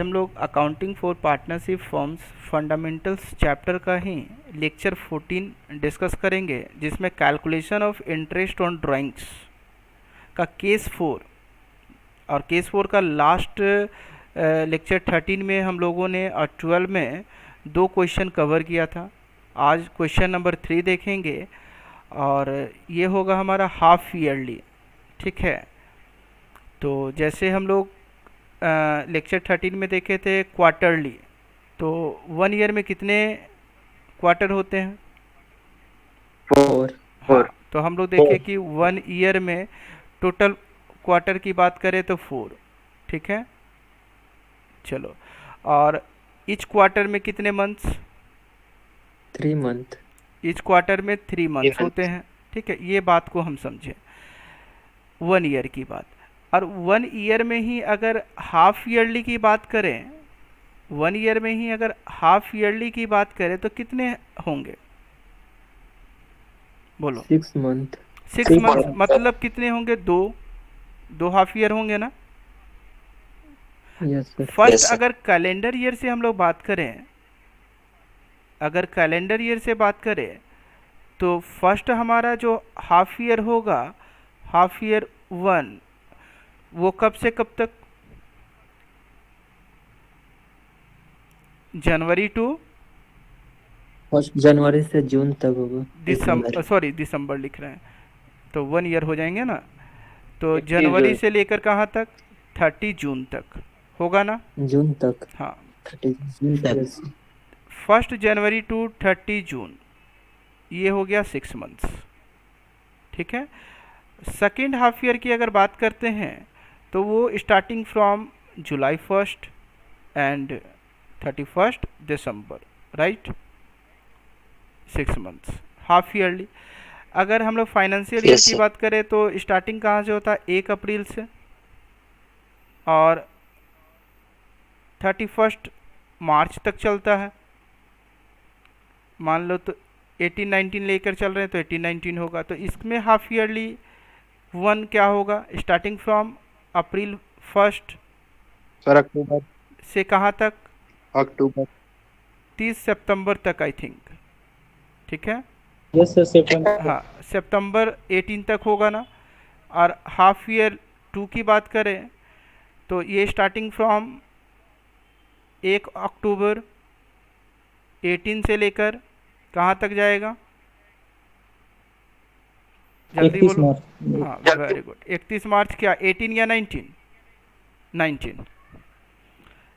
हम लोग accounting for partnership firms fundamentals chapter का ही लेक्चर 14 डिस्कस करेंगे, जिसमें calculation of interest on drawings का केस 4 और केस 4 का लास्ट लेक्चर 13 में हम लोगों ने और 12 में 2 क्वेश्चन कवर किया था। आज क्वेश्चन नंबर 3 देखेंगे और ये होगा हमारा हाफ ईयरली। ठीक है, तो जैसे हम लोग लेक्चर 13 में देखे थे क्वार्टरली, तो 1 ईयर में कितने क्वार्टर होते हैं? 4। हाँ, तो हम लोग देखे कि 1 ईयर में टोटल क्वार्टर की बात करें तो 4। ठीक है, चलो, और ईच क्वार्टर में कितने मंथ्स? 3 मंथ। ईच क्वार्टर में 3 मंथ्स होते हैं। ठीक है, ये बात को हम समझें 1 ईयर की बात। और 1 ईयर में ही अगर हाफ ईयरली की बात करें, 1 ईयर में ही अगर हाफ ईयरली की बात करें तो कितने होंगे? बोलो। 6 मंथ। 6 मंथ मतलब कितने होंगे? 2 हाफ ईयर होंगे ना। Yes sir. फर्स्ट अगर कैलेंडर ईयर से हम लोग बात करें, अगर कैलेंडर ईयर से बात करें तो फर्स्ट हमारा जो हाफ ईयर होगा, हाफ ईयर 1, वो कब से कब तक? जनवरी टू 1 जनवरी से जून तक होगा। दिसंबर, सॉरी दिसंबर लिख रहे हैं, तो 1 ईयर हो जाएंगे ना। तो 31 जनवरी जून। से लेकर कहाँ तक? 30 जून तक होगा ना। जून तक। हाँ, 30 जून तक। फर्स्ट जनवरी टू 30 जून, ये हो गया 6 मंथ्स। ठीक है, सेकेंड हाफ ईयर की अगर बात करते हैं तो वो starting from July 1 and 31 December, right. 6 months half yearly. अगर हम लोग फाइनेंशियल ईयर की बात करें तो स्टार्टिंग कहाँ से होता है? 1 अप्रैल से और 31 मार्च तक चलता है। मान लो तो 18-19 लेकर चल रहे हैं तो 18-19 होगा, तो इसमें हाफ ईयरली 1 क्या होगा? स्टार्टिंग फ्रॉम अप्रैल 1 सर अक्टूबर। से कहाँ तक? अक्टूबर 30 सितंबर तक आई थिंक। ठीक है, यस सर, सितंबर। हाँ, सितंबर 18 तक होगा ना। और हाफ ईयर 2 की बात करें तो ये स्टार्टिंग फ्रॉम 1 अक्टूबर 18 से लेकर कहाँ तक जाएगा? जल्दी 31 बोलो। मार्च। हाँ, वेरी गुड। 31 मार्च क्या? 18 या 19? 19।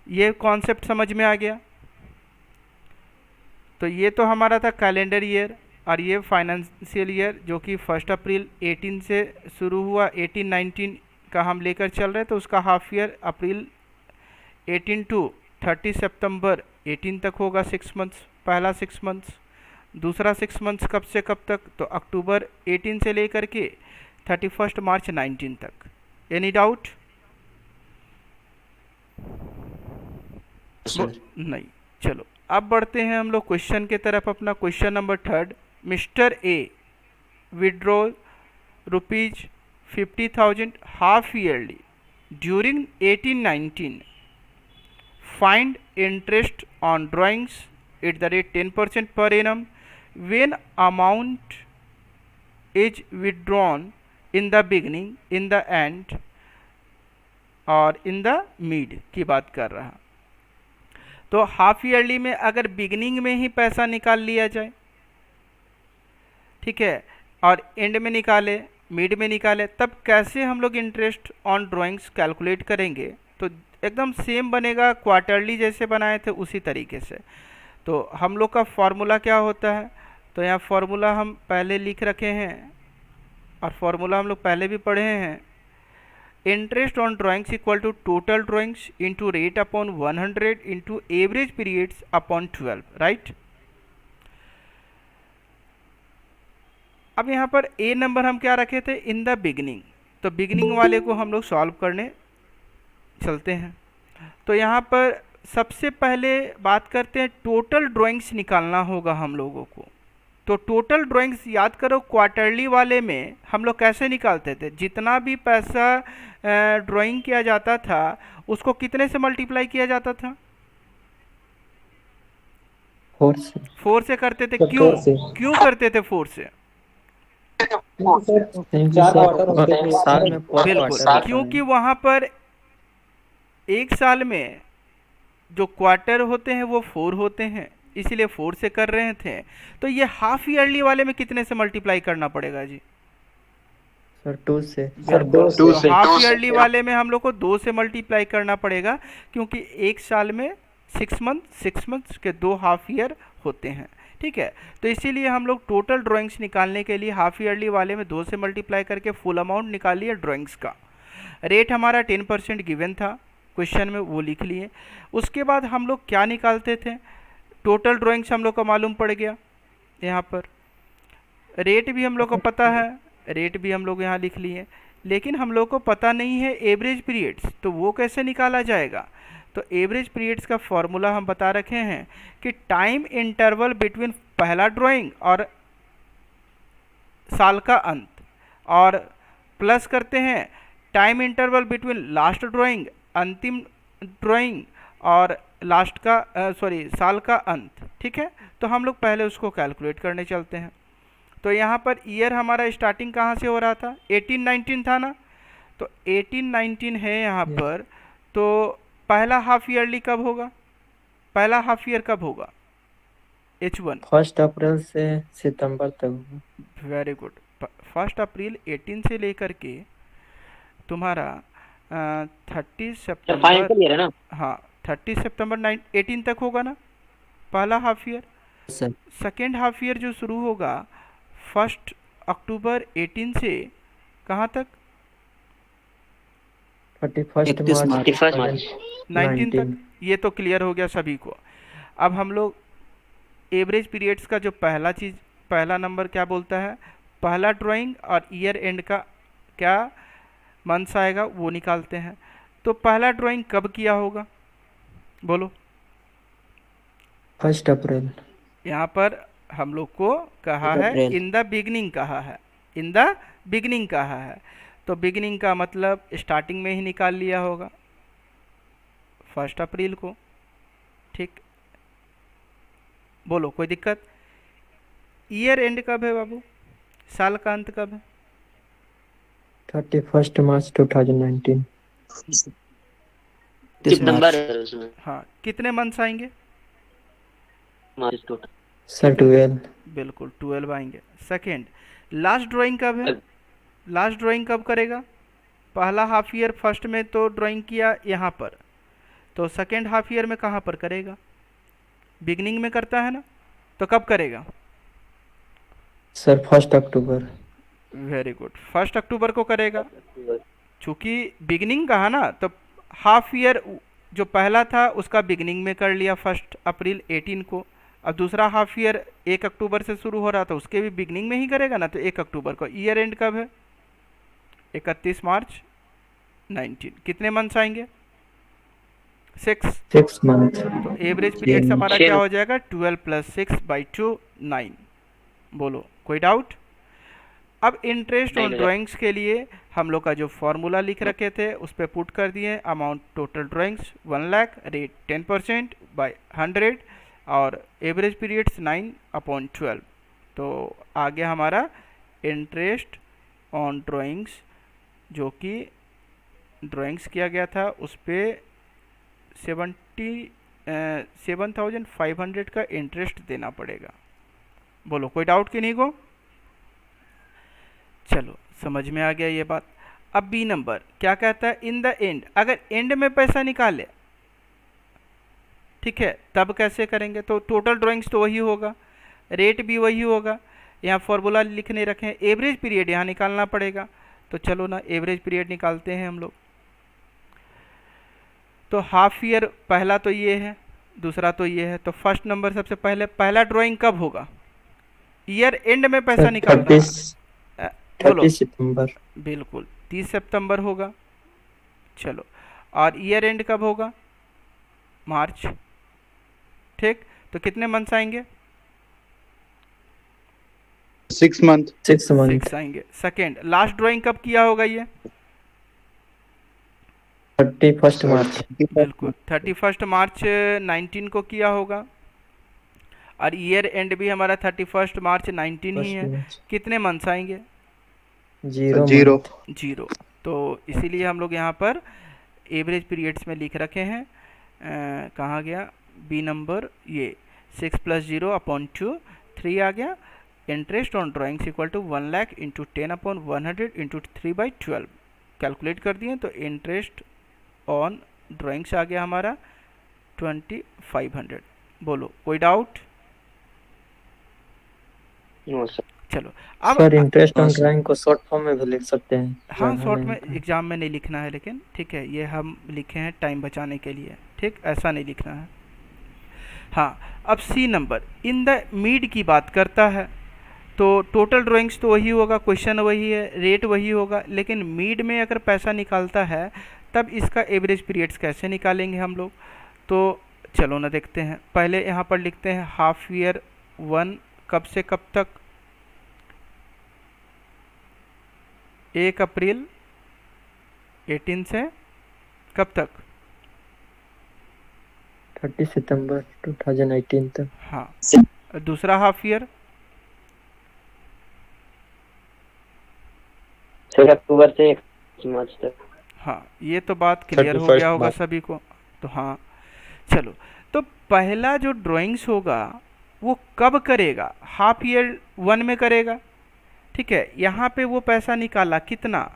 ये कॉन्सेप्ट समझ में आ गया। तो ये तो हमारा था कैलेंडर ईयर, और ये फाइनेंशियल ईयर जो कि 1 अप्रैल 18 से शुरू हुआ, 18-19 का हम लेकर चल रहे, तो उसका हाफ ईयर अप्रैल 18 टू 30 सितंबर 18 तक होगा। 6 मंथ्स, पहला 6 मंथ्स। दूसरा 6 मंथ्स कब से कब तक? तो अक्टूबर 18 से लेकर के 31 मार्च 19 तक। Any doubt? नहीं। चलो, अब बढ़ते हैं हम लोग क्वेश्चन के तरफ। अपना question number 3, mister A withdraw ₹50,000 half yearly during 18-19, find interest on drawings at the rate 10% per annum when amount is withdrawn in the beginning, in the end और इन द मिड की बात कर रहा। तो half yearly में अगर beginning में ही पैसा निकाल लिया जाए, ठीक है, और एंड में निकाले, मिड में निकाले, तब कैसे हम लोग इंटरेस्ट ऑन ड्राइंग्स कैलकुलेट करेंगे? तो एकदम सेम बनेगा, क्वार्टरली जैसे बनाए थे उसी तरीके से। तो हम लोग का फॉर्मूला क्या होता है? तो यहाँ फॉर्मूला हम पहले लिख रखे हैं, और फॉर्मूला हम लोग पहले भी पढ़े हैं। Interest on drawings equal to total drawings into rate upon 100 into average periods upon 12, right. अब यहाँ पर ए नंबर हम क्या रखे थे? In the beginning. तो बिगिनिंग वाले को हम लोग सॉल्व करने चलते हैं। तो यहाँ पर सबसे पहले बात करते हैं, टोटल ड्राइंग्स निकालना होगा हम लोगों को। तो टोटल ड्राइंग्स याद करो, क्वार्टरली वाले में हम लोग कैसे निकालते थे, जितना भी पैसा ड्राइंग किया जाता था उसको कितने से मल्टीप्लाई किया जाता था? 4 से। 4 से करते थे। सर क्यों? 4 से। क्यों करते थे 4 से? क्योंकि सर साल में 4 बिल्कुल, क्वार्टर होता क्योंकि है। वहाँ पर एक साल में जो क्वार्टर होते हैं वो 4 होते हैं, इसीलिए 4 से कर रहे थे। तो ये हाफ ईयरली वाले में कितने से मल्टीप्लाई करना पड़ेगा जी? सर 2 से। बिल्कुल, टू तो से। हाफ ईयरली वाले में हम लोग को 2 से मल्टीप्लाई करना पड़ेगा, क्योंकि एक साल में 6 मंथ्स के 2 हाफ ईयर होते हैं। ठीक है, तो इसीलिए हम लोग टोटल ड्राइंग्स निकालने के लिए हाफ ईयरली वाले में 2 से मल्टीप्लाई करके फुल अमाउंट निकालिए ड्राइंग्स का। रेट हमारा 10% गिवन था क्वेश्चन में, वो लिख लिए। उसके बाद हम लोग क्या निकालते थे, टोटल ड्राइंग्स हम लोग को मालूम पड़ गया यहाँ पर। रेट भी हम लोग को पता है, रेट भी हम लोग यहाँ लिख लिए, लेकिन हम लोग को पता नहीं है एवरेज पीरियड्स, तो वो कैसे निकाला जाएगा? तो एवरेज पीरियड्स का फॉर्मूला हम बता रखे हैं कि टाइम इंटरवल बिटवीन पहला ड्राइंग और साल का अंत, और प्लस करते हैं time interval between last drawing, अंतिम ड्राइंग, और लास्ट का साल का अंत। ठीक है, तो हम लोग पहले उसको कैलकुलेट करने चलते हैं। तो यहाँ पर ईयर हमारा स्टार्टिंग कहाँ से हो रहा था, 18-19 था ना, तो 18-19 है यहाँ पर। तो पहला हाफ ईयरली कब होगा, पहला हाफ ईयर कब होगा? H1। 1 अप्रैल से सितंबर तक होगा। Very good. 1 अप्रैल 18 से लेकर के तुम्हारा 30 सितंबर, फाइनल ईयर है ना। हाँ 30 सितंबर 18 तक होगा ना पहला half year. Sir second half year जो शुरू होगा 1 अक्टूबर 18 से कहाँ तक? 31 मार्च 31 मार्च 19 तक। ये तो क्लियर हो गया सभी को। अब हम लोग एवरेज पीरियड्स का जो पहला नंबर क्या बोलता है, पहला ड्राइंग और ईयर एंड का क्या मंथ्स आएगा वो निकालते हैं। तो पहला ड्राइंग कब किया होगा, बोलो? 1 अप्रैल। यहाँ पर हम लोग को कहा है अप्रैल। इन द बिगनिंग कहा है, इन द बिगनिंग कहा है, तो बिगनिंग का मतलब स्टार्टिंग में ही निकाल लिया होगा 1 अप्रैल को। ठीक, बोलो कोई दिक्कत? ईयर एंड कब है बाबू, साल का अंत कब है? 31 मार्च 2019। सितंबर है उसमें। हाँ, कितने मंथ्स आएंगे? मार्च टोटल सर 12। बिल्कुल 12 आएंगे। सेकेंड, लास्ट ड्राइंग कब है? लास्ट ड्राइंग कब करेगा? पहला हाफ ईयर फर्स्ट में तो ड्राइंग किया यहाँ पर, तो सेकेंड हाफ ईयर में कहाँ पर करेगा? बिगनिंग में करता है ना, तो कब करेगा? सर 1 अक्टूबर। वेरी गुड, 1 अक्टूबर को करेगा। चूँकि बिगनिंग कहा ना, तो हाफ ईयर जो पहला था उसका बिगनिंग में कर लिया 1 अप्रैल 18 को। अब दूसरा हाफ ईयर 1 अक्टूबर से शुरू हो रहा था, उसके भी बिगनिंग में ही करेगा ना, तो 1 अक्टूबर को। ईयर एंड कब है? 31 मार्च 19। कितने मंथ्स आएंगे? 6 मंथ। तो एवरेज पीरियड्स हमारा क्या हो जाएगा? 12 + 6/2 9। बोलो कोई डाउट? अब इंटरेस्ट ऑन ड्राइंग्स के लिए हम लोग का जो फॉर्मूला लिख रखे थे उस पर पुट कर दिए। Amount total drawings 1 lakh, rate 10% by 100, और एवरेज पीरियड्स 9/12। तो आगे हमारा इंटरेस्ट ऑन ड्राइंग्स जो कि ड्राइंग्स किया गया था उस पर 7,500 का इंटरेस्ट देना पड़ेगा। बोलो कोई डाउट कि नहीं को? चलो समझ में आ गया ये बात। अब बी नंबर क्या कहता है, इन द एंड, अगर एंड में पैसा निकाले, ठीक है, तब कैसे करेंगे? तो टोटल ड्राइंग्स तो वही होगा, रेट भी वही होगा, यहाँ फॉर्मूला लिखने रखे हैं, एवरेज पीरियड यहाँ निकालना पड़ेगा। तो चलो ना एवरेज पीरियड निकालते हैं हम लोग। तो हाफ ईयर पहला तो ये है, दूसरा तो ये है, तो फर्स्ट नंबर सबसे पहले पहला ड्राइंग कब होगा? ईयर एंड में पैसा निकालना। 30 सितंबर। बिल्कुल 30 सितंबर होगा। चलो, और ईयर एंड कब होगा? मार्च। ठीक, तो कितने मंथ्स आएंगे? 6 month, 6 month, 6 आएंगे। सेकेंड, लास्ट ड्राइंग कब किया होगा ये? 31st sir, March, 31st बिल्कुल 31 मार्च 19 को किया होगा। और ईयर एंड भी हमारा 31 मार्च 19 ही 1st है। March, कितने मंथ्स आएंगे? 0 zero, month, 0। तो इसीलिए हम लोग यहाँ पर एवरेज पीरियड्स में लिख रखे हैं। कहाँ गया बी नंबर? ये 6 + 0 अपॉन 2, 3 आ गया। Interest on drawings equal to 1 lakh into 10/100 into 3/12 calculate कर दिए तो इंटरेस्ट ऑन ड्राइंग्स आ गया हमारा 2500। बोलो कोई डाउट? No sir. चलो अब सर इंटरेस्ट हाँ ऑन सर, ड्राइंग को शॉर्ट फॉर्म में भी लिख सकते हैं, हाँ, ज़्यादा शॉर्ट नहीं में लिखना है। एग्ज़ाम में नहीं लिखना है, लेकिन ठीक है ये हम लिखे हैं टाइम बचाने के लिए, ठीक, ऐसा नहीं लिखना है। हाँ, अब C number in the mid की बात करता है। तो टोटल ड्राइंग्स तो वही होगा, क्वेश्चन वही है, रेट वही होगा, लेकिन मीड में अगर पैसा निकालता है तब इसका एवरेज पीरियड्स कैसे निकालेंगे हम लोग? तो चलो ना देखते हैं। पहले यहाँ पर लिखते हैं हाफ ईयर 1 कब से कब तक? 1 अप्रैल 18 से कब तक? 30 सितंबर 2018 तक, हाँ, दूसरा हाफ ईयर 6 अक्टूबर से 1 मार्च तक। हाँ, ये तो बात क्लियर हो गया होगा सभी को। तो हाँ, चलो, तो पहला जो ड्राइंग्स होगा वो कब करेगा? हाफ ईयर 1 में करेगा, ठीक है। यहाँ पे वो पैसा निकाला, कितना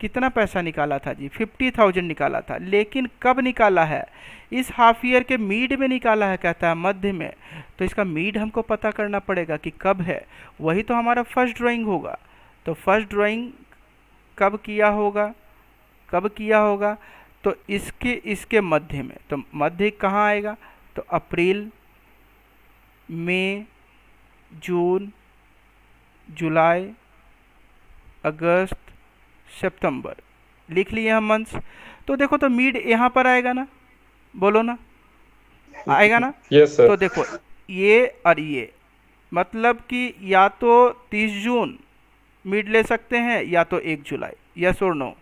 कितना पैसा निकाला था जी? 50,000 निकाला था, लेकिन कब निकाला है? इस हाफ ईयर के मीड में निकाला है, कहता है मध्य में। तो इसका मीड हमको पता करना पड़ेगा कि कब है, वही तो हमारा फर्स्ट ड्राइंग होगा। तो फर्स्ट ड्राइंग कब किया होगा? कब किया होगा? तो इसके मध्य में। तो मध्य कहाँ आएगा? तो अप्रैल, मई, जून, जुलाई, अगस्त, सितंबर, लिख लिए हम मंथ्स। तो देखो, तो मीड यहाँ पर आएगा ना, बोलो ना, आएगा ना? Yes sir. तो देखो ये और ये, मतलब कि या तो 30 जून मीड ले सकते हैं या तो 1 जुलाई। यस और नो?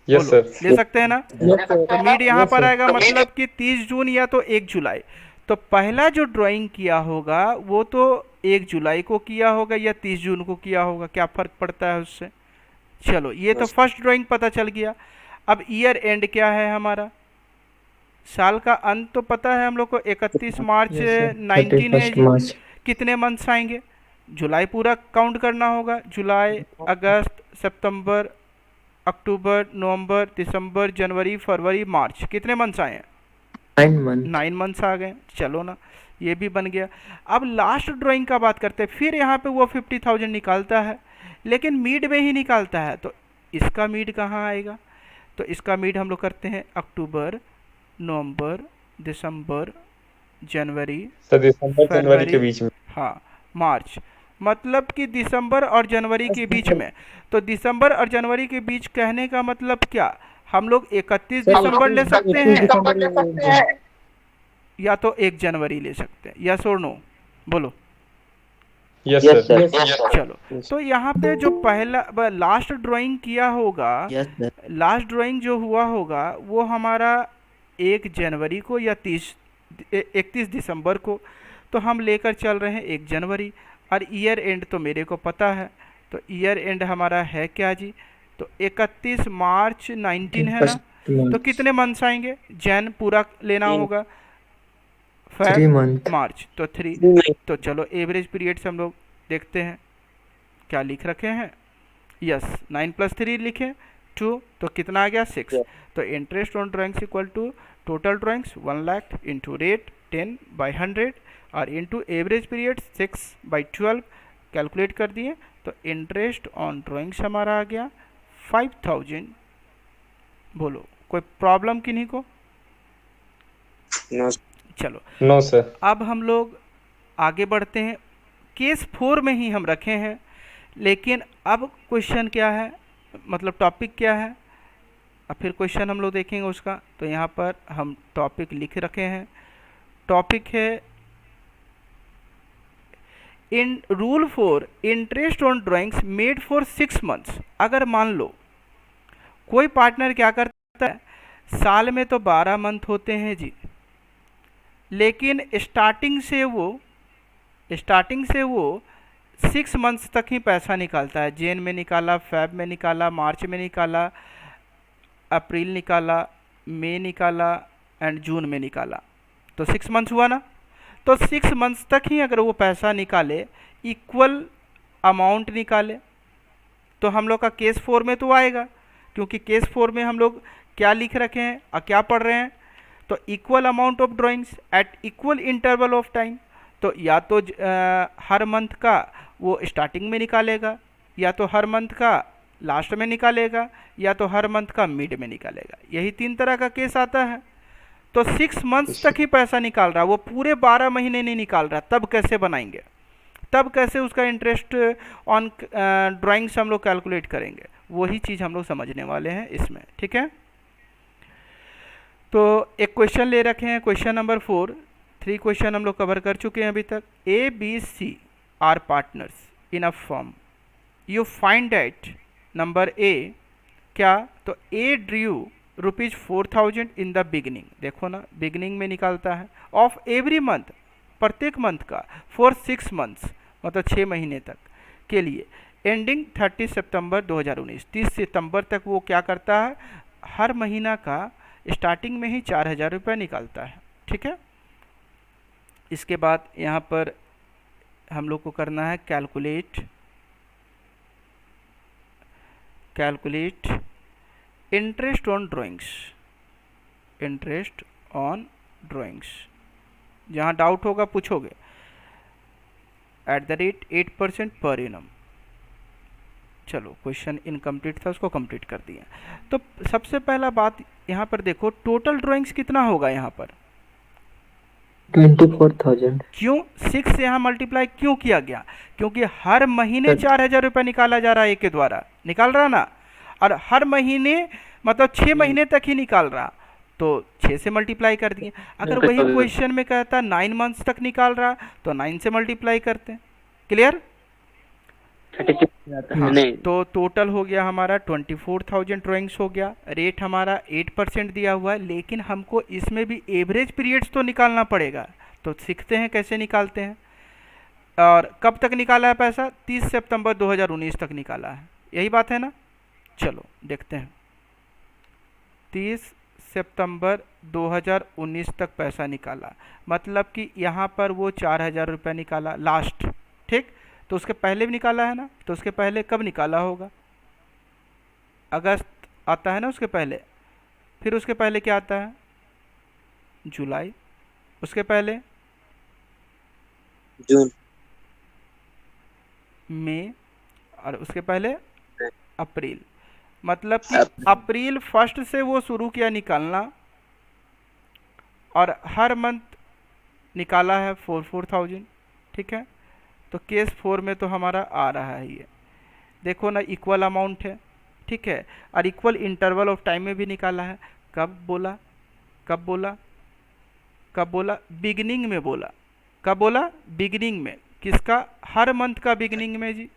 यस बोलो, सर। ले सकते हैं ना? तो मीड यहाँ पर आएगा, मतलब कि 30 जून या तो 1 जुलाई। तो पहला जो ड्राइंग किया होगा वो तो 1 जुलाई को किया होगा या 30 जून को किया होगा, क्या फ़र्क पड़ता है उससे? चलो, ये तो फर्स्ट ड्राइंग पता चल गया। अब ईयर एंड क्या है हमारा? साल का अंत तो पता है हम लोग को, 31 मार्च Yes, sir. 19 है 31st जी। March, कितने मंथ्स आएंगे? जुलाई पूरा काउंट करना होगा। जुलाई, अगस्त, सितंबर, अक्टूबर, नवंबर, दिसंबर, जनवरी, फरवरी, मार्च, कितने मंथ्स आए हैं? 9 month, 9 मंथ्स आ गए। चलो ना, ये भी बन गया। अब लास्ट ड्राइंग का बात करते हैं। फिर यहाँ पे वो 50,000 निकालता है, लेकिन मीड में ही निकालता है। तो इसका मीड कहाँ आएगा? तो इसका मीड हम लोग करते हैं अक्टूबर, नवंबर, दिसंबर, जनवरी, सर दिसंबर जनवरी के फरवरी, बीच में। हाँ, मार्च, मतलब कि दिसंबर और जनवरी के बीच में। तो दिसंबर और जनवरी के बीच कहने का मतलब क्या? हम लोग 31 दिसंबर ले सकते हैं या तो 1 जनवरी ले सकते हैं। यस और नो? बोलो। Yes yes sir. सर। चलो, तो यहाँ पे जो पहला लास्ट ड्राइंग किया होगा, yes sir, लास्ट ड्राइंग जो हुआ होगा वो हमारा 1 जनवरी को या 31 दिसंबर को। तो हम लेकर चल रहे हैं 1 जनवरी। और ईयर एंड तो मेरे को पता है, तो ईयर एंड हमारा है क्या जी? तो 31 मार्च 19 है ना? 31st तो March, कितने मंथ्स आएंगे? जैन पूरा लेना होगा, 3 फेब, month, मार्च, तो 3। तो चलो एवरेज पीरियड से हम लोग देखते हैं क्या लिख रखे हैं। यस, 9 + 3 लिखे 2, तो कितना आ गया? 6। तो interest on drawings equal to total drawings 1 lakh into rate 10/100 और इंटू एवरेज पीरियड 6/12 कैलकुलेट कर दिए। तो इंटरेस्ट ऑन ड्राइंग्स हमारा आ गया 5,000। बोलो कोई प्रॉब्लम किन्हीं को? नो चलो, नो सर। अब हम लोग आगे बढ़ते हैं। केस 4 में ही हम रखे हैं, लेकिन अब क्वेश्चन क्या है, मतलब टॉपिक क्या है, अब फिर क्वेश्चन हम लोग देखेंगे उसका। तो यहाँ पर हम टॉपिक लिख रखे हैं। टॉपिक है in rule for interest on drawings made for 6 months. अगर मान लो कोई पार्टनर क्या करता है, साल में तो 12 मंथ होते हैं जी, लेकिन स्टार्टिंग से वो 6 मंथ्स तक ही पैसा निकालता है। जैन में निकाला, फेब में निकाला, मार्च में निकाला, अप्रैल निकाला, मई निकाला एंड जून में निकाला, तो 6 मंथ्स हुआ ना। तो 6 मंथ्स तक ही अगर वो पैसा निकाले, इक्वल अमाउंट निकाले, तो हम लोग का केस 4 में तो आएगा, क्योंकि केस 4 में हम लोग क्या लिख रखे हैं और क्या पढ़ रहे हैं, तो equal amount of drawings at equal interval of time. तो या तो हर मंथ का वो स्टार्टिंग में निकालेगा, या तो हर मंथ का लास्ट में निकालेगा, या तो हर मंथ का मिड में निकालेगा। यही 3 तरह का केस आता है। तो 6 मंथ्स तक ही पैसा निकाल रहा, वो पूरे 12 महीने नहीं निकाल रहा, तब कैसे बनाएंगे, तब कैसे उसका इंटरेस्ट ऑन ड्राइंग्स हम लोग कैलकुलेट करेंगे, वही चीज़ हम लोग समझने वाले हैं इसमें, ठीक है। तो एक क्वेश्चन ले रखे हैं, क्वेश्चन नंबर 4। 3 क्वेश्चन हम लोग कवर कर चुके हैं अभी तक। A B C are partners in a firm, you find that number A क्या, तो A drew ₹4000 in the beginning, देखो ना बिगनिंग में निकालता है, ऑफ एवरी मंथ, प्रत्येक मंथ का, फॉर 6 मंथ्स मतलब 6 महीने तक के लिए, एंडिंग 30 सितंबर 2019, 30 सितंबर तक वो क्या करता है, हर महीना का स्टार्टिंग में ही 4000 रुपये निकालता है, ठीक है। इसके बाद यहाँ पर हम लोग को करना है कैलकुलेट इंटरेस्ट ऑन ड्राइंग्स। जहाँ डाउट होगा पूछोगे। @8% पर एनम। चलो क्वेश्चन इनकम्प्लीट था, उसको कंप्लीट कर दिया। तो सबसे पहला बात यहाँ पर देखो, टोटल ड्राइंग्स कितना होगा यहाँ पर, 24,000। क्यों 6 से यहाँ मल्टीप्लाई क्यों किया गया, क्योंकि हर महीने 4000 रुपये निकाला जा रहा है, एक के द्वारा निकाल रहा ना, और हर महीने मतलब 6 महीने तक ही निकाल रहा, तो 6 से मल्टीप्लाई कर दिए। अगर वही क्वेश्चन में कहता 9 मंथ्स तक निकाल रहा, तो 9 से मल्टीप्लाई करते हैं। क्लियर? 36 हाँ, नहीं, तो टोटल हो गया हमारा 24,000 ड्राइंग्स हो गया। रेट हमारा 8% दिया हुआ है, लेकिन हमको इसमें भी एवरेज पीरियड्स तो निकालना पड़ेगा, तो सीखते हैं कैसे निकालते हैं। और कब तक निकाला है पैसा, 30 सितंबर 2019 तक निकाला है, यही बात है ना। चलो देखते हैं, 30 सितंबर 2019 तक पैसा निकाला, मतलब कि यहाँ पर वो 4000 रुपये निकाला लास्ट, ठीक। तो उसके पहले भी निकाला है ना, तो उसके पहले कब निकाला होगा, अगस्त आता है ना उसके पहले, फिर उसके पहले क्या आता है, जुलाई, उसके पहले जून, मई, और उसके पहले अप्रैल। मतलब कि अप्रैल 1 से वो शुरू किया निकालना, और हर मंथ निकाला है 4,000, ठीक है। तो केस 4 में तो हमारा आ रहा है ये, देखो ना इक्वल अमाउंट है, ठीक है, और इक्वल इंटरवल ऑफ टाइम में भी निकाला है। कब बोला, कब बोला, कब बोला, बिगिनिंग में बोला, कब बोला, बिगिनिंग में, किसका, हर मंथ का बिगिनिंग में जी।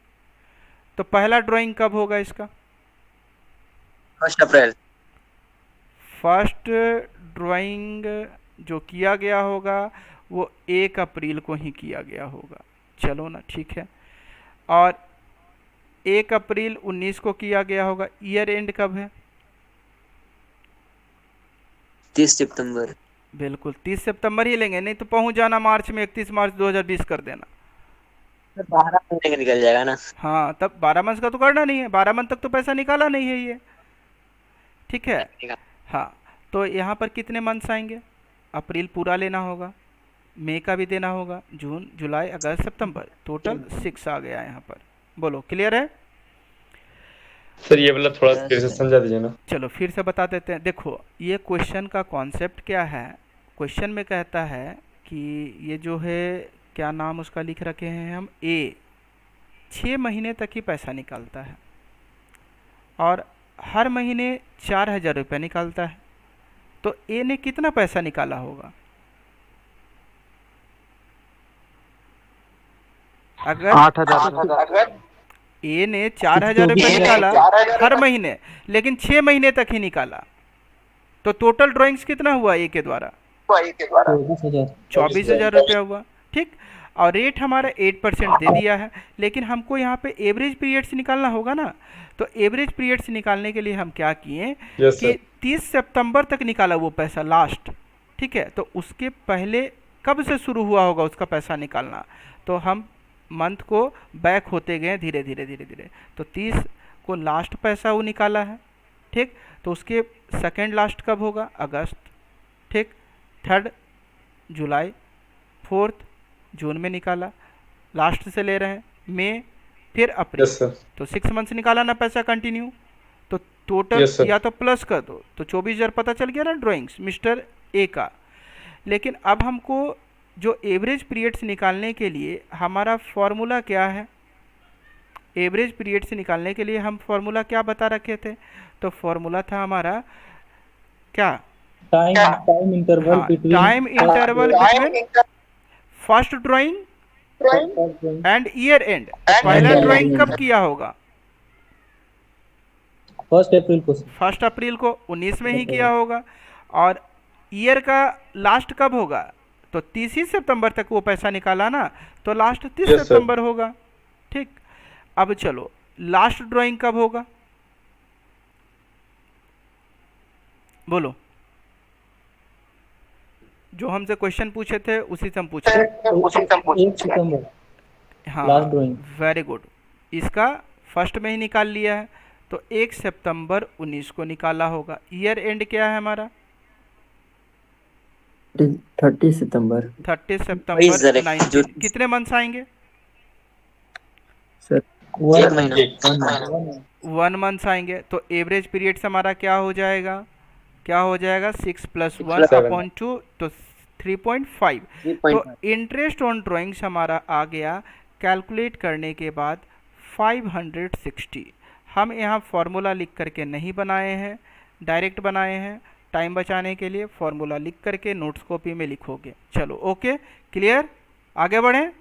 तो पहला ड्राइंग कब होगा इसका, 1 अप्रैल। फर्स्ट ड्राइंग जो किया गया होगा वो 1 अप्रैल को ही किया गया होगा। चलो ना ठीक है, और 1 अप्रैल 19 को किया गया होगा। ईयर एंड कब है, 30 सितंबर। बिल्कुल 30 सितंबर ही लेंगे, नहीं तो पहुंच जाना मार्च में, 31 मार्च 2020 कर देना। 12 महीने का निकल जाएगा ना। हाँ, तब 12 मंथ का तो करना नहीं है, 12 मंथ तक तो पैसा निकाला नहीं है ये, ठीक है। हाँ, तो यहाँ पर कितने मंथ्स आएंगे, अप्रैल पूरा लेना होगा, मई का भी देना होगा, जून, जुलाई, अगस्त, सितंबर, टोटल 6 आ गया यहाँ पर। बोलो क्लियर है? सर ये वाला थोड़ा फिर से समझा दीजिए ना। चलो फिर से बता देते हैं। देखो ये क्वेश्चन का कॉन्सेप्ट क्या है, क्वेश्चन में कहता है कि ये जो है क्या नाम उसका लिख रखे हैं हम, ए 6 महीने तक ही पैसा निकालता है, और हर महीने 4000 रुपये निकालता है। तो ए ने कितना पैसा निकाला होगा, अगर 8,000 ए ने 4,000 रुपये निकाला हर महीने, लेकिन 6 महीने तक ही निकाला, तो टोटल ड्राइंग्स कितना हुआ ए के द्वारा? 24,000। 24,000 रुपया हुआ। ठीक, और रेट हमारा 8% दे दिया है, लेकिन हमको यहाँ पे एवरेज पीरियड्स निकालना होगा ना। तो एवरेज पीरियड्स निकालने के लिए हम क्या किए यस कि सर 30 सितंबर तक निकाला वो पैसा लास्ट। ठीक है, तो उसके पहले कब से शुरू हुआ होगा उसका पैसा निकालना, तो हम मंथ को बैक होते गए धीरे धीरे धीरे धीरे। तो 30 को लास्ट पैसा वो निकाला है। ठीक, तो उसके सेकेंड लास्ट कब होगा? अगस्त। ठीक, थर्ड जुलाई, फोर्थ जून में निकाला, लास्ट से ले रहे हैं मई, फिर अप्रैल। यस सर तो 6 मंथ्स निकाला ना पैसा कंटिन्यू। तो टोटल Yes, sir. या तो प्लस कर दो, तो 24,000 पता चल गया ना ड्राइंग्स मिस्टर ए का। लेकिन अब हमको जो एवरेज पीरियड्स निकालने के लिए हमारा फॉर्मूला क्या है? एवरेज पीरियड्स निकालने के लिए हम फॉर्मूला क्या बता रखे थे? तो फॉर्मूला था हमारा क्या? Time interval between time interval between first drawing and year and. पहला ड्राइंग कब किया होगा? 1 अप्रैल को। 1 अप्रैल को 19 में ही किया होगा। और ईयर का लास्ट कब होगा? तो 30 ही सितंबर तक वो पैसा निकाला ना, तो लास्ट 30 Yes, sir. सितंबर होगा। ठीक, अब चलो लास्ट ड्राइंग कब होगा? बोलो, जो हमसे क्वेश्चन पूछे थे उसी से हम पूछ रहे हैं। 1 सितंबर हाँ, लास्ट ड्राइंग। वेरी गुड, इसका फर्स्ट में ही निकाल लिया है। तो 1 सितंबर 19 को निकाला होगा। ईयर एंड क्या है हमारा? 30 सितंबर। 30 वही सर, सितंबर 19। जो- कितने मंथ्स आएंगे? सर एक महीना। 1 मंथ्स आएंगे। तो एवरेज पीरियड्स हमारा क्या हो जाएगा? क्या हो जाएगा? 6 + 1 7. अपॉन 2, तो 3.5। तो इंटरेस्ट ऑन ड्राइंग्स हमारा आ गया कैलकुलेट करने के बाद 560। हम यहाँ फॉर्मूला लिख करके नहीं बनाए हैं, डायरेक्ट बनाए हैं। टाइम बचाने के लिए फॉर्मूला लिख करके नोट्स कॉपी में लिखोगे। चलो ओके, क्लियर, आगे बढ़ें।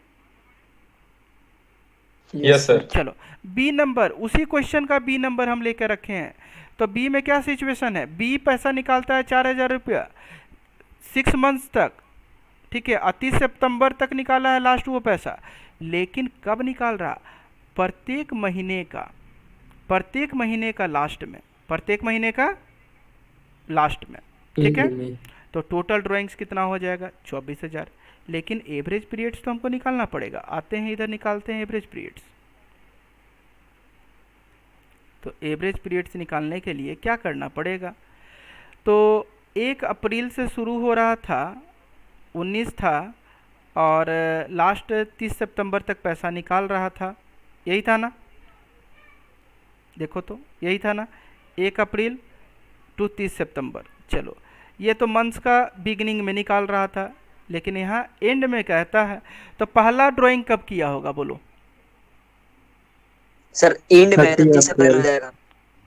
यस सर चलो बी नंबर, उसी क्वेश्चन का बी नंबर हम लेकर रखे हैं। तो बी में क्या सिचुएशन है? बी पैसा निकालता है 4,000 रुपया 6 मंथ्स तक। ठीक है, 30 सितंबर तक निकाला है लास्ट वो पैसा। लेकिन कब निकाल रहा? प्रत्येक महीने का, प्रत्येक महीने का लास्ट में, प्रत्येक महीने का लास्ट में। ठीक है, तो टोटल ड्राइंग्स कितना हो जाएगा? 24,000। लेकिन एवरेज पीरियड्स तो हमको निकालना पड़ेगा। आते हैं इधर, निकालते हैं एवरेज पीरियड्स। तो एवरेज पीरियड्स निकालने के लिए क्या करना पड़ेगा? तो 1 अप्रैल से शुरू हो रहा था, 19 था, और लास्ट 30 सितंबर तक पैसा निकाल रहा था। यही था ना? देखो तो यही था ना, 1 अप्रैल टू 30 सितंबर। चलो, ये तो मंथ्स का बिगिनिंग में निकाल रहा था, लेकिन यहाँ एंड में कहता है। तो पहला ड्राइंग कब किया होगा बोलो? सर एंड में 30 30 अप्रैल हो अप्रैल। जाएगा।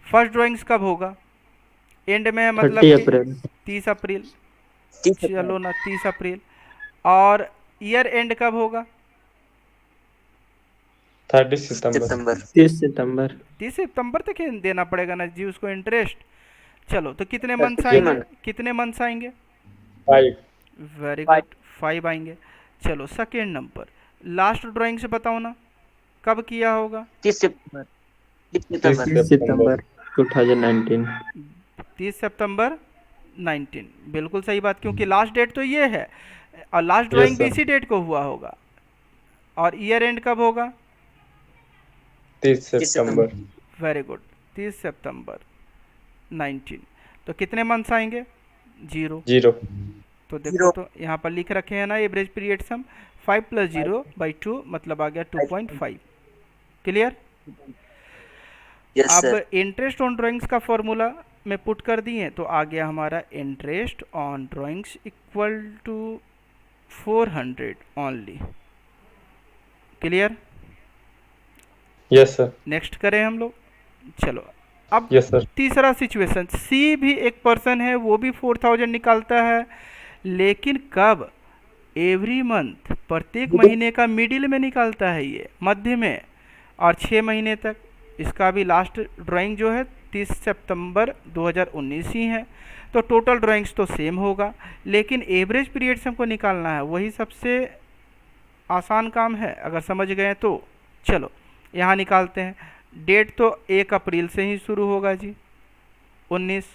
फर्स्ट ड्राइंग्स कब होगा? एंड में है, मतलब 30 कि अप्रैल। 30 अप्रैल। 30 चलो ना, 30 अप्रैल। और ईयर एंड कब होगा? 30 सितंबर सितंबर। 30 सितंबर। 30 सितंबर तक ही देना पड़ेगा ना जी उसको इंटरेस्ट। चलो, तो कितने सर, मंथ्स 3 आएंगे? month। कितने मंथ्स आएंगे? 5 वेरी गुड, 5 आएंगे। चलो सेकेंड नंबर, लास्ट ड्राइंग से बताओ ना, कब किया होगा? 30 सितंबर। 30 सितंबर। 30 सितंबर 2019। 30 सितंबर 19, बिल्कुल सही बात, क्योंकि लास्ट डेट तो ये है और लास्ट ड्राइंग भी sir। इसी डेट को हुआ होगा। और ईयर एंड कब होगा? 30 सितंबर। वेरी गुड, 30 सितंबर 19। तो कितने मंथ्स आएंगे? 0। 0 तो देखो तो यहाँ पर लिख रखे हैं ना एवरेज पीरियड सम, 5 + 0/2 मतलब आ गया 2.5। क्लियर? यस अब सर। इंटरेस्ट ऑन ड्राइंग्स का फॉर्मूला में पुट कर दिए, तो आ गया हमारा interest on drawings equal to 400 only. Clear? Yes sir next करें हम लोग। चलो, अब यस सर तीसरा सिचुएशन, सी भी एक पर्सन है, वो भी 4,000 निकालता है, लेकिन कब? एवरी मंथ प्रत्येक महीने का मिडिल में निकालता है, ये मध्य में, और 6 महीने तक। इसका भी लास्ट ड्राइंग जो है 30 सितंबर 2019 ही है। तो टोटल ड्राइंग्स तो सेम होगा, लेकिन एवरेज पीरियड से हमको निकालना है, वही सबसे आसान काम है अगर समझ गए तो। चलो यहाँ निकालते हैं। डेट तो 1 अप्रैल से ही शुरू होगा जी 19,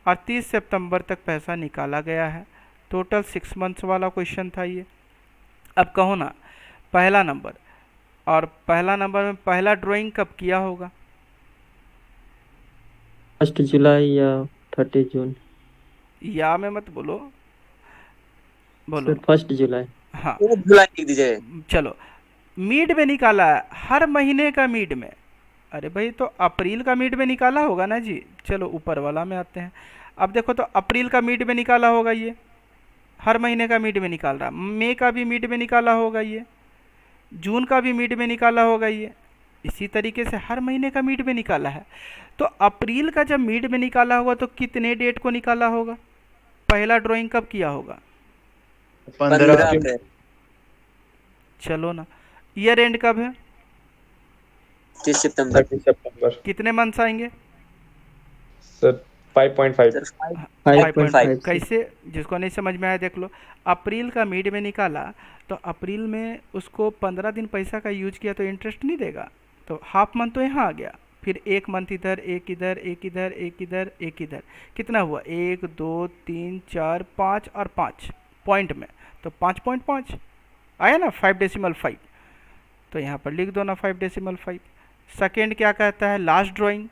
और 30 सितंबर तक पैसा निकाला गया है। टोटल 6 मंथ्स वाला क्वेश्चन था ये। अब कहो ना पहला नंबर, और पहला नंबर में पहला ड्राइंग कब किया होगा? 1 जुलाई या 30 जून। या में मत बोलो, बोलो। सर 1 जुलाई। हाँ 1 जुलाई लिख दीजिए। चलो, मिड में निकाला है, हर महीने का मिड में। अरे भाई तो अप्रैल का मिड में निकाला होगा ना जी। चलो ऊपर वाला में आते हैं। अब देखो तो अप्रैल का मिड में निकाला होगा, ये हर महीने का मिड में निकाल रहा। मई का भी मिड में निकाला होगा ये, जून का भी मिड में निकाला होगा ये, इसी तरीके से हर महीने का मिड में निकाला है। तो अप्रैल का जब मिड में निकाला होगा तो कितने डेट को निकाला होगा? पहला ड्राइंग कब किया होगा? 15 अप्रैल। चलो ना, ईयर एंड कब है? 30 सितंबर। 30 सितंबर। कितने मंथ्स आएंगे? सर 5.5। सर 5.5। कैसे? जिसको नहीं समझ में आया देख लो। अप्रैल का मिड में निकाला तो अप्रैल में उसको 15 दिन पैसा का यूज किया तो इंटरेस्ट नहीं देगा, तो हाफ मंथ तो यहाँ आ गया। फिर 1 मंथ इधर, एक इधर, एक इधर, एक इधर, एक इधर, कितना हुआ? 1 2 3 4 5 और 5 पॉइंट में, तो 5.5 आया ना, 5.5। तो यहाँ पर लिख दो ना 5.5। सेकेंड क्या कहता है? Last drawing.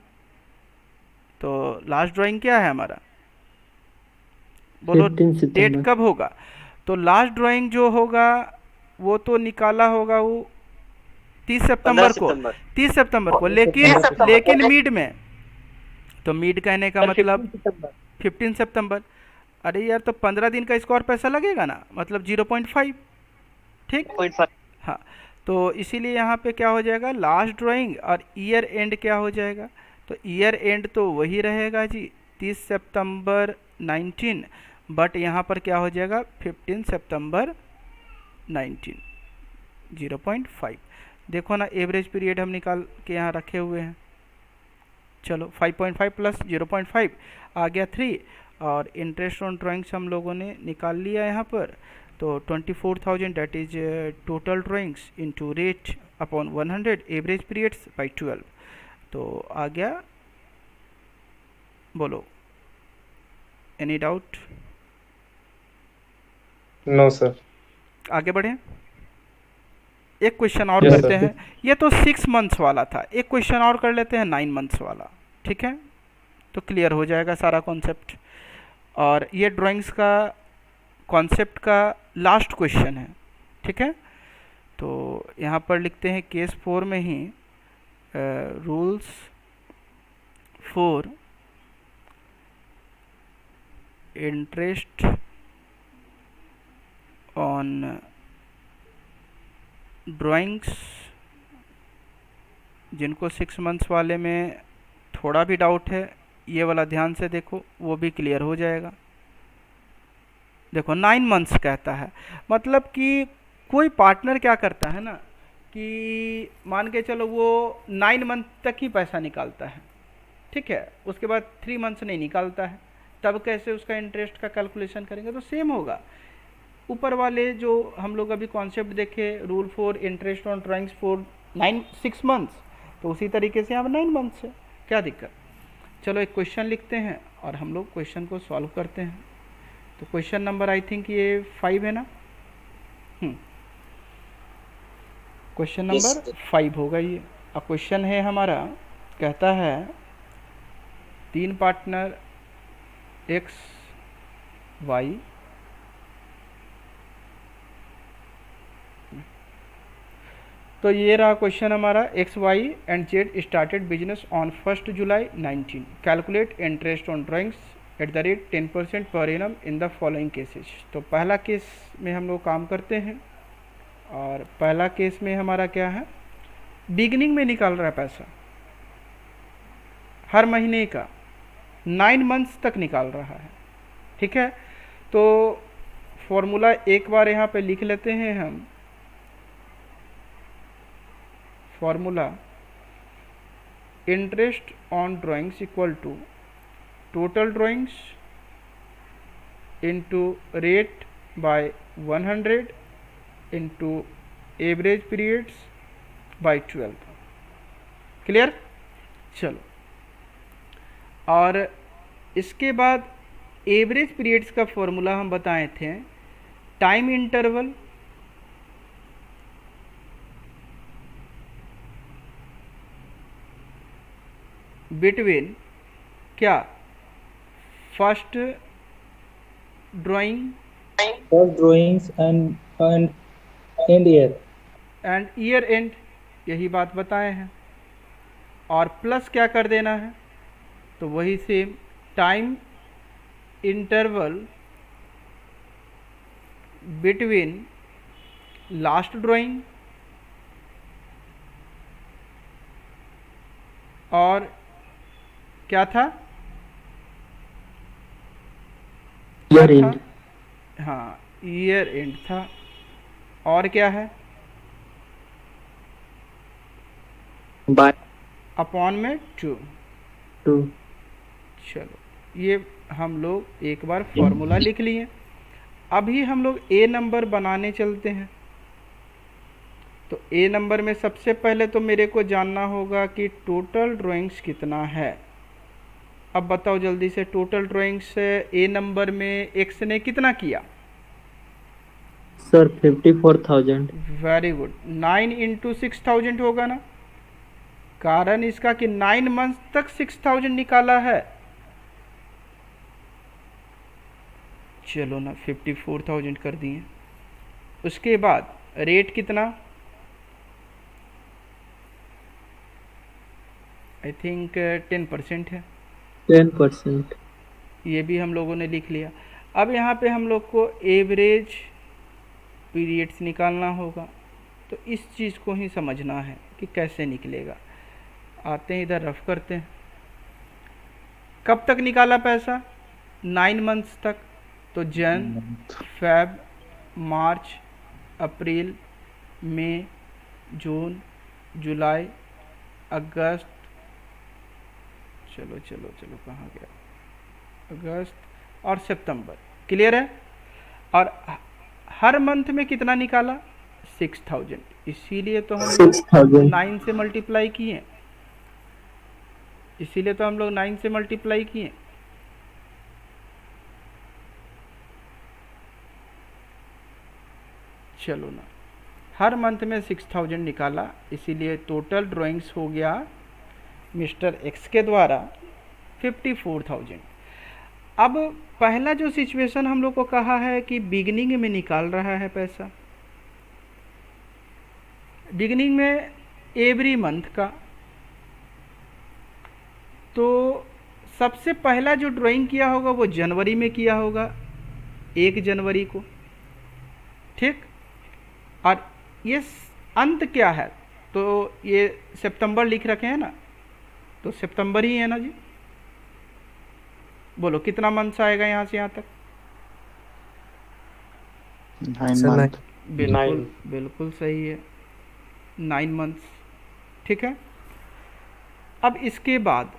तो लास्ट ड्राइंग क्या है हमारा? बोलो 15 डेट सितंबर। कब होगा? तो लास्ट ड्राइंग जो होगा वो तो निकाला होगा वो 30 सितंबर को, 30 सितंबर को, लेकिन मिड में। तो मिड कहने का मतलब 15 सितंबर। अरे यार तो 15 दिन का इसको और पैसा लगेगा ना, मतलब 0.5। ठीक, 0.5। हाँ। तो इसीलिए यहाँ पे क्या हो जाएगा? लास्ट ड्राइंग और ईयर एंड क्या हो जाएगा? तो ईयर एंड तो वही रहेगा जी 30 सितंबर 19, बट यहाँ पर क्या हो जाएगा? 15 सितंबर 19, 0.5। देखो ना एवरेज पीरियड हम निकाल के यहाँ रखे हुए हैं। चलो 5.5 प्लस 0.5 आ गया 3, और इंटरेस्ट ऑन ड्राइंग्स हम लोगों ने निकाल लिया यहाँ पर। तो 24,000 that is total drawings into rate upon 100 average periods by 12। तो आ गया। बोलो, एनी डाउट? No sir. आगे बढ़ें, एक क्वेश्चन और Yes, करते sir. हैं। ये तो 6 मंथ्स वाला था, एक क्वेश्चन और कर लेते हैं 9 मंथ्स वाला, ठीक है? तो क्लियर हो जाएगा सारा कॉन्सेप्ट। और ये ड्राइंग्स का कॉन्सेप्ट का लास्ट क्वेश्चन है, ठीक है? तो यहाँ पर लिखते हैं केस 4 में ही rules for interest on drawings. जिनको 6 मंथ्स वाले में थोड़ा भी डाउट है, ये वाला ध्यान से देखो, वो भी क्लियर हो जाएगा। देखो 9 मंथ्स कहता है, मतलब कि कोई पार्टनर क्या करता है ना कि मान के चलो वो 9 मंथ तक ही पैसा निकालता है, ठीक है? उसके बाद 3 मंथ्स नहीं निकालता है, तब कैसे उसका इंटरेस्ट का कैलकुलेशन करेंगे? तो सेम होगा। ऊपर वाले जो हम लोग अभी कॉन्सेप्ट देखे, rule for interest on drawings for 6 months, तो उसी तरीके से यहाँ 9 मंथ्स है, क्या दिक्कत? चलो एक क्वेश्चन लिखते हैं और हम लोग क्वेश्चन को सॉल्व करते हैं। तो क्वेश्चन नंबर आई थिंक ये 5 है ना? क्वेश्चन नंबर 5 होगा ये। अब क्वेश्चन है हमारा, कहता है 3 पार्टनर एक्स वाई तो ये रहा क्वेश्चन हमारा। X Y and Z started business on 1 July 19। Calculate interest on drawings at the rate 10% per annum in the following cases. तो पहला केस में हम लोग काम करते हैं, और पहला केस में हमारा क्या है? बिगनिंग में निकाल रहा है पैसा, हर महीने का 9 मंथ्स तक निकाल रहा है, ठीक है? तो फॉर्मूला एक बार यहाँ पे लिख लेते हैं हम। Formula interest on drawings equal to total drawings into rate by 100 into average periods by 12। क्लियर? चलो, और इसके बाद एवरेज पीरियड्स का फॉर्मूला हम बताए थे, टाइम इंटरवल बिटवीन क्या, first drawing First drawings and year. And year and, यही बात बताए हैं। और प्लस क्या कर देना है, तो वही same time interval between last drawing और क्या था, ईयर था? एंड, हाँ, ईयर एंड था। और क्या है, बाय अपॉन में 2। 2। चलो, ये हम लोग एक बार फॉर्मूला लिख लिए। अभी हम लोग ए नंबर बनाने चलते हैं। तो ए नंबर में सबसे पहले तो मेरे को जानना होगा कि टोटल ड्राइंग्स कितना है। अब बताओ जल्दी से, टोटल ड्राइंग्स ए नंबर में एक्स ने कितना किया? सर 54,000। Very good. 9 इंटू 6000 होगा ना, कारण इसका कि 9 मंथ तक 6000 निकाला है। चलो ना, 54,000 कर दिए। उसके बाद रेट कितना, आई थिंक 10% है। 10%। ये भी हम लोगों ने लिख लिया। अब यहाँ पे हम लोग को एवरेज पीरियड्स निकालना होगा, तो इस चीज़ को ही समझना है कि कैसे निकलेगा। आते हैं इधर, रफ करते हैं। कब तक निकाला पैसा? 9 मंथ्स तक। तो जन, फेब, मार्च, अप्रैल, मई, जून, जुलाई, अगस्त, चलो चलो चलो कहाँ गया, अगस्त और सितंबर। क्लियर है? और हर मंथ में कितना निकाला? 6000। इसीलिए तो हम 6000। 9 से मल्टीप्लाई किए, इसीलिए तो हम लोग 9 से मल्टीप्लाई किए। चलो ना, हर मंथ में 6000 निकाला, इसीलिए टोटल ड्राइंग्स हो गया मिस्टर एक्स के द्वारा 54,000। अब पहला जो सिचुएशन हम लोग को कहा है कि बिगिनिंग में निकाल रहा है पैसा, बिगिनिंग में एवरी मंथ का। तो सबसे पहला जो ड्राइंग किया होगा वो जनवरी में किया होगा, 1 जनवरी को। ठीक, और ये अंत क्या है, तो ये सितंबर लिख रखे हैं ना, तो सितंबर ही है ना जी। बोलो कितना मंथ्स आएगा यहाँ से यहाँ तक? 9 month. बिल्कुल बिल्कुल सही है, 9 मंथ्स। ठीक है, अब इसके बाद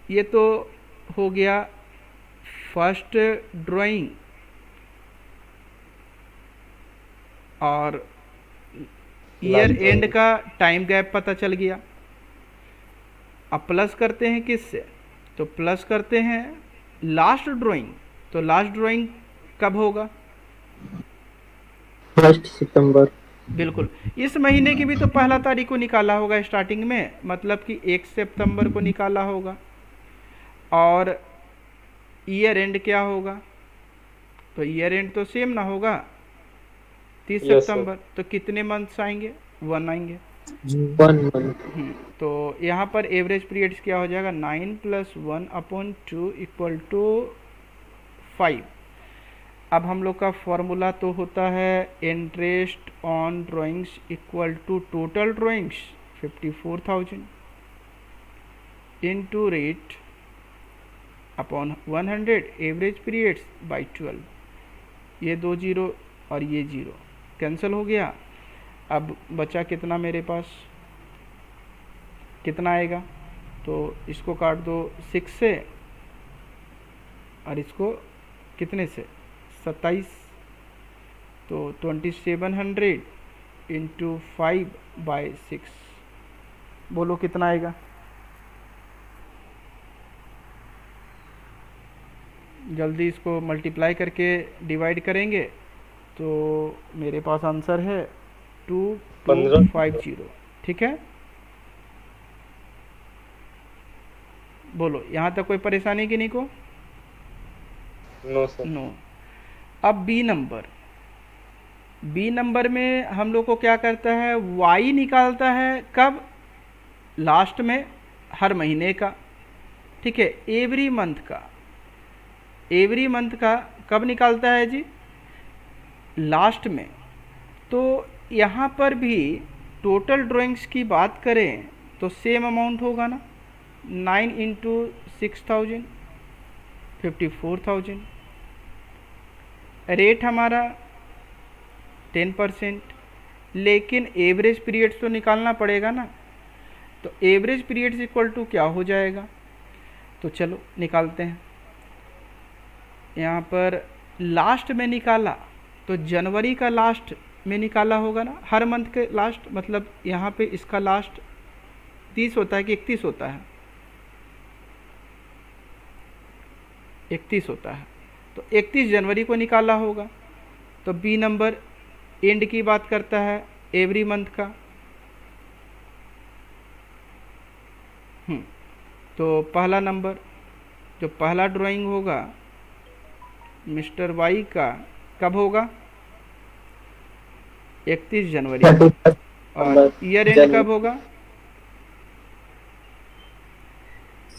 ये तो हो गया फर्स्ट ड्राइंग, और ईयर एंड का टाइम गैप पता चल गया। अब प्लस करते हैं किससे, तो प्लस करते हैं लास्ट ड्राइंग। तो लास्ट ड्राइंग कब होगा? 1 सितंबर। बिल्कुल, इस महीने की भी तो पहला तारीख को निकाला होगा स्टार्टिंग में, मतलब कि 1 सितंबर को निकाला होगा। और ईयर एंड क्या होगा, तो ईयर एंड तो सेम ना होगा, 30 Yes, sir. सितंबर। तो कितने मंथ्स आएंगे? 1 आएंगे। 1 month। तो यहाँ पर एवरेज पीरियड्स क्या हो जाएगा, 9 + 1/2 = 5। अब हम लोग का फॉर्मूला तो होता है interest on drawings equal to total drawings 54,000 into rate upon 100 average periods by 12। ये 2 जीरो और ये 0 कैंसिल हो गया। अब बचा कितना मेरे पास, कितना आएगा, तो इसको काट दो 6 से और इसको कितने से 27, तो 2700 इंटू 5/6, बोलो कितना आएगा। जल्दी इसको मल्टीप्लाई करके डिवाइड करेंगे तो मेरे पास आंसर है 2250। ठीक है, बोलो यहाँ तक कोई परेशानी की नहीं को? No sir. नो। अब बी नंबर में हम लोग को क्या करता है, वाई निकालता है कब, लास्ट में, हर महीने का। ठीक है, एवरी मंथ का कब निकालता है जी, लास्ट में। तो यहाँ पर भी टोटल ड्राइंग्स की बात करें तो सेम अमाउंट होगा ना, 9 इंटू 6000 54,000। रेट हमारा 10%, लेकिन एवरेज पीरियड्स तो निकालना पड़ेगा ना। तो एवरेज पीरियड्स इक्वल टू क्या हो जाएगा, तो चलो निकालते हैं। यहाँ पर लास्ट में निकाला तो जनवरी का लास्ट में निकाला होगा ना, हर मंथ के लास्ट, मतलब यहाँ पे इसका लास्ट 30 होता है कि 31 होता है, 31 होता है, तो 31 जनवरी को निकाला होगा। तो बी नंबर एंड की बात करता है एवरी मंथ का। तो पहला नंबर, जो पहला ड्राइंग होगा मिस्टर वाई का, कब होगा, 31 जनवरी। और ईयर एंड कब होगा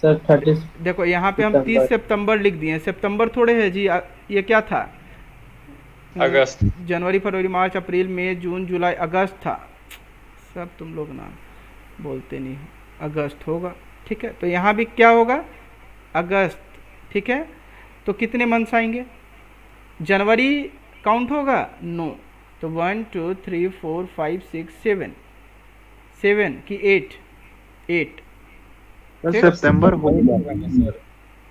सर 30। देखो यहाँ पे हम 30 सितंबर लिख दिए, सितंबर थोड़े है जी, ये क्या था, अगस्त। जनवरी फरवरी मार्च अप्रैल मई जून जुलाई अगस्त था, सब तुम लोग ना बोलते नहीं हो, अगस्त होगा। ठीक है, तो यहाँ भी क्या होगा, अगस्त। ठीक है, तो कितने मंथ्स आएंगे, जनवरी काउंट होगा, नो, तो 1 2 3 4 5 6 7 की 8 सितंबर होगा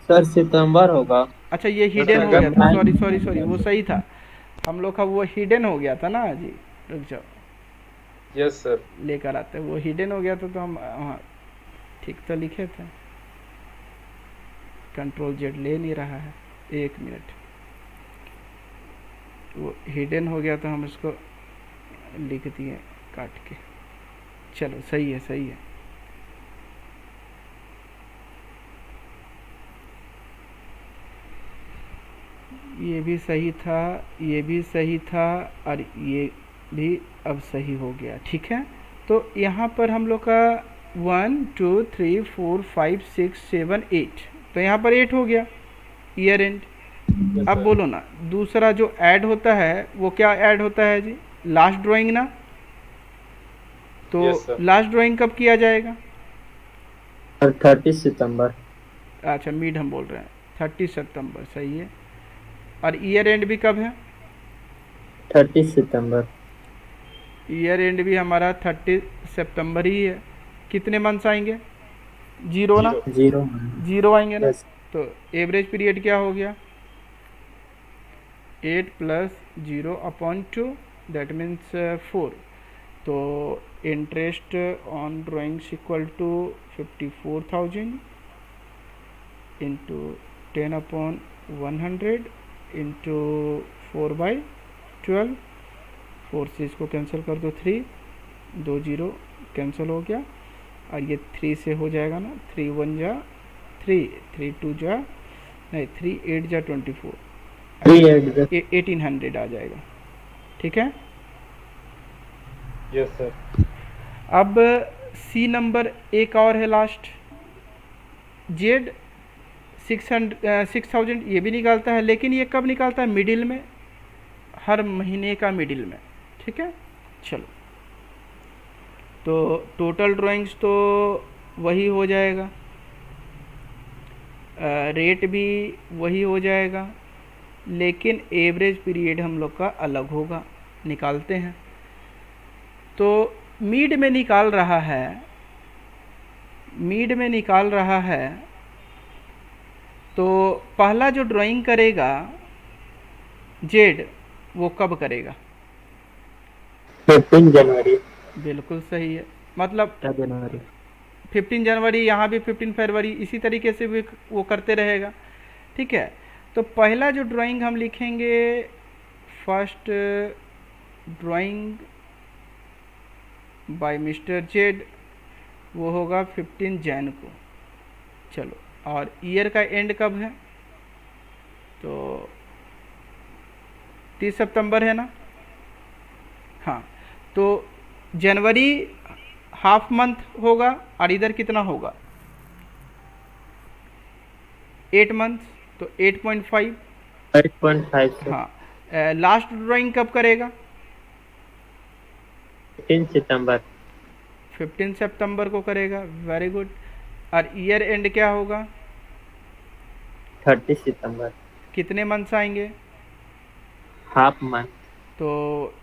सर सितंबर होगा। अच्छा ये हिडन हो गया था, सॉरी वो सही था, हम लोग का वो हिडन हो गया था ना जी, रुक जाओ यस सर। लेकर आते, वो हिडन हो गया था तो हम, हाँ ठीक तो लिखे थे, कंट्रोल जेड ले नहीं रहा है, 1 मिनट, वो हिडन हो गया तो हम इसको लिख दिए काट के। चलो सही है। ये भी सही था, ये भी सही था, और ये भी अब सही हो गया। ठीक है, तो यहाँ पर हम लोग का 1 2 3 4 5 6 7 8, तो यहाँ पर 8 हो गया ईयर एंड। अब बोलो ना, दूसरा जो ऐड होता है वो क्या ऐड होता है जी, लास्ट ड्राइंग ना। तो Yes, sir. लास्ट ड्राइंग कब किया जाएगा, 30 सितंबर। अच्छा मीड हम बोल रहे हैं, 30 सितंबर सही है। और ईयर एंड भी कब है, 30 सितंबर। ईयर एंड भी हमारा 30 सितंबर ही है। कितने मंथ्स आएंगे, 0 ना, 0 आएंगे ना। Yes. तो एवरेज पीरियड क्या हो गया, 8 + 0/2, दैट मीन्स 4। तो interest on drawings equal to 54,000 into 10/100 into 4/12। 4 से इसको कैंसिल कर दो, 3 2 0 कैंसिल हो गया, और ये 3 से हो जाएगा ना, 3 1 जा 3 3 2 जा नहीं 3 8 जा 24, 1800 आ जाएगा। ठीक है, यस सर। अब सी नंबर एक और है लास्ट, जेड 6000 ये भी निकालता है, लेकिन ये कब निकालता है, मिडिल में, हर महीने का मिडिल में। ठीक है, चलो तो टोटल ड्राइंग्स तो वही हो जाएगा, रेट भी वही हो जाएगा, लेकिन एवरेज पीरियड हम लोग का अलग होगा। निकालते हैं। तो मीड में निकाल रहा है, तो पहला जो ड्राइंग करेगा जेड, वो कब करेगा? 15 जनवरी। बिल्कुल सही है। मतलब 15 जनवरी। 15 जनवरी, यहाँ भी 15 फरवरी, इसी तरीके से भी वो करते रहेगा। ठीक है। तो पहला जो ड्राइंग हम लिखेंगे, first drawing by mister Z, वो होगा 15 जैन को। चलो, और ईयर का एंड कब है? तो 30 सितंबर है ना? हाँ। तो जनवरी हाफ मंथ होगा, और इधर कितना होगा? 8 मंथ, तो 8.5। 8.5 सर। हाँ। लास्ट ड्राइंग कब करेगा? 15 सितंबर। 15 सितंबर को करेगा। Very good. और ईयर एंड क्या होगा? 30 सितंबर। कितने मंथ्स आएंगे? Half month. तो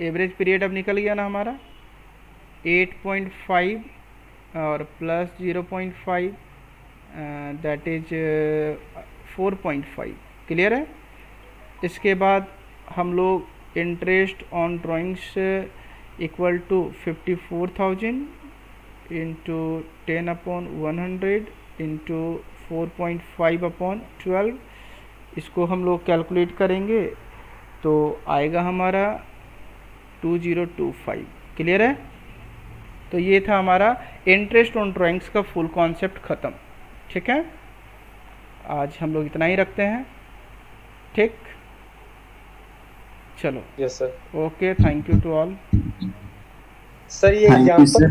एवरेज पीरियड अब निकल गया ना हमारा, 8.5 और प्लस 0.5, दैट इज 4.5। क्लियर है? इसके बाद हम लोग interest on drawings equal to 54,000 into 10/100 into 4.5/12, इसको हम लोग कैलकुलेट करेंगे तो आएगा हमारा 2025। क्लियर है? तो ये था हमारा इंटरेस्ट ऑन ड्राइंग्स का फुल कॉन्सेप्ट ख़त्म। ठीक है, आज हम लोग इतना ही रखते हैं। ठीक, चलो, yes sir. Okay, thank you to all. Sir ये थैंक यू एग्जाम्पल सर।